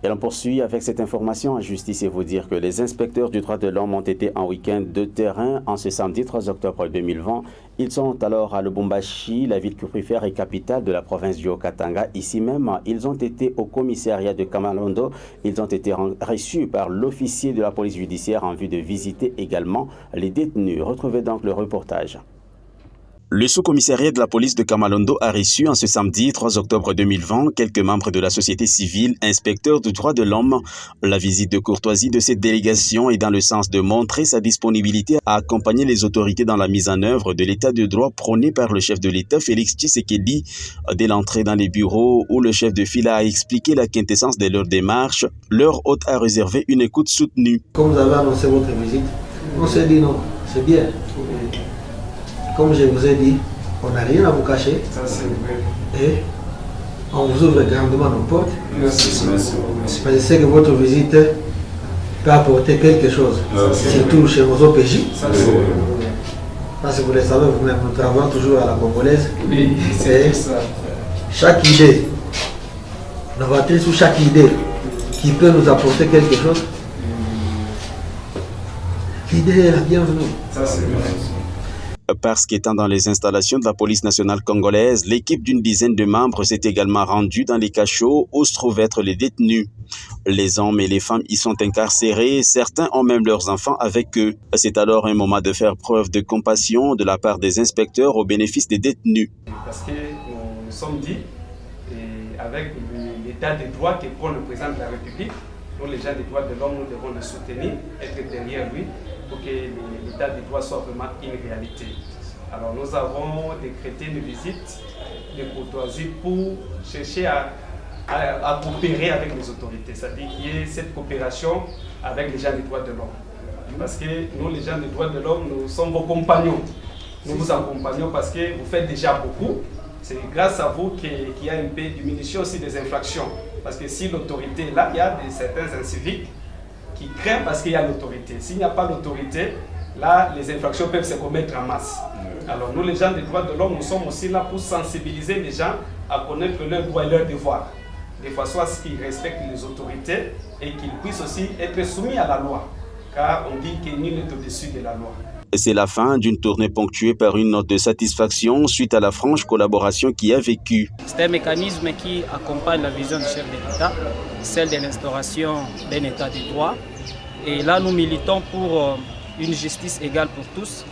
Et l'on poursuit avec cette information en justice et vous dire que les inspecteurs du droit de l'homme ont été en week-end de terrain en ce samedi 3 octobre 2020. Ils sont alors à Lubumbashi, la ville cuprifère et capitale de la province du Haut-Katanga. Ici même, ils ont été au commissariat de Kamalondo. Ils ont été reçus par l'officier de la police judiciaire en vue de visiter également les détenus. Retrouvez donc le reportage. Le sous-commissariat de la police de Kamalondo a reçu en ce samedi 3 octobre 2020 quelques membres de la société civile, inspecteurs du droit de l'homme. La visite de courtoisie de cette délégation est dans le sens de montrer sa disponibilité à accompagner les autorités dans la mise en œuvre de l'état de droit prôné par le chef de l'État, Félix Tshisekedi. Dès l'entrée dans les bureaux où le chef de file a expliqué la quintessence de leur démarche, leur hôte a réservé une écoute soutenue. Comme vous avez annoncé votre visite, on s'est dit non, c'est bien. Comme je vous ai dit, on n'a rien à vous cacher. Ça, c'est vrai. Et on vous ouvre grandement nos portes. Merci. Je sais que votre visite peut apporter quelque chose, surtout chez nos OPJ. Ça, c'est vrai. Parce que vous le savez, vous-même, nous travaillons toujours à la congolaise. Oui, c'est ça. Chaque idée, novatrice ou chaque idée qui peut nous apporter quelque chose, l'idée est la bienvenue. Ça, c'est vrai. Parce qu'étant dans les installations de la police nationale congolaise, l'équipe d'une dizaine de membres s'est également rendue dans les cachots où se trouvent être les détenus. Les hommes et les femmes y sont incarcérés, certains ont même leurs enfants avec eux. C'est alors un moment de faire preuve de compassion de la part des inspecteurs au bénéfice des détenus. Parce que nous sommes dit, et avec l'état de droit que prend le président de la République, nous les gens des droits de l'homme, nous devons le soutenir, être derrière lui, pour que l'état de droit soit vraiment une réalité. Alors nous avons décrété une visite de courtoisie pour chercher à coopérer avec les autorités, c'est-à-dire qu'il y ait cette coopération avec les gens des droits de l'homme. Parce que nous, les gens des droits de l'homme, nous sommes vos compagnons. Nous vous accompagnons parce que vous faites déjà beaucoup. C'est grâce à vous qu'il y a une diminution aussi des infractions. Parce que si l'autorité est là, il y a certains inciviques qui craignent parce qu'il y a l'autorité. S'il n'y a pas l'autorité, là, les infractions peuvent se commettre en masse. Alors nous, les gens des droits de l'homme, nous sommes aussi là pour sensibiliser les gens à connaître leurs droits et leurs devoirs. Des fois, soit qu'ils respectent les autorités et qu'ils puissent aussi être soumis à la loi. Car on dit que nul n'est au-dessus de la loi. C'est la fin d'une tournée ponctuée par une note de satisfaction suite à la franche collaboration qui a vécu. C'est un mécanisme qui accompagne la vision du chef de l'État, celle de l'instauration d'un état de droit. Et là, nous militons pour une justice égale pour tous.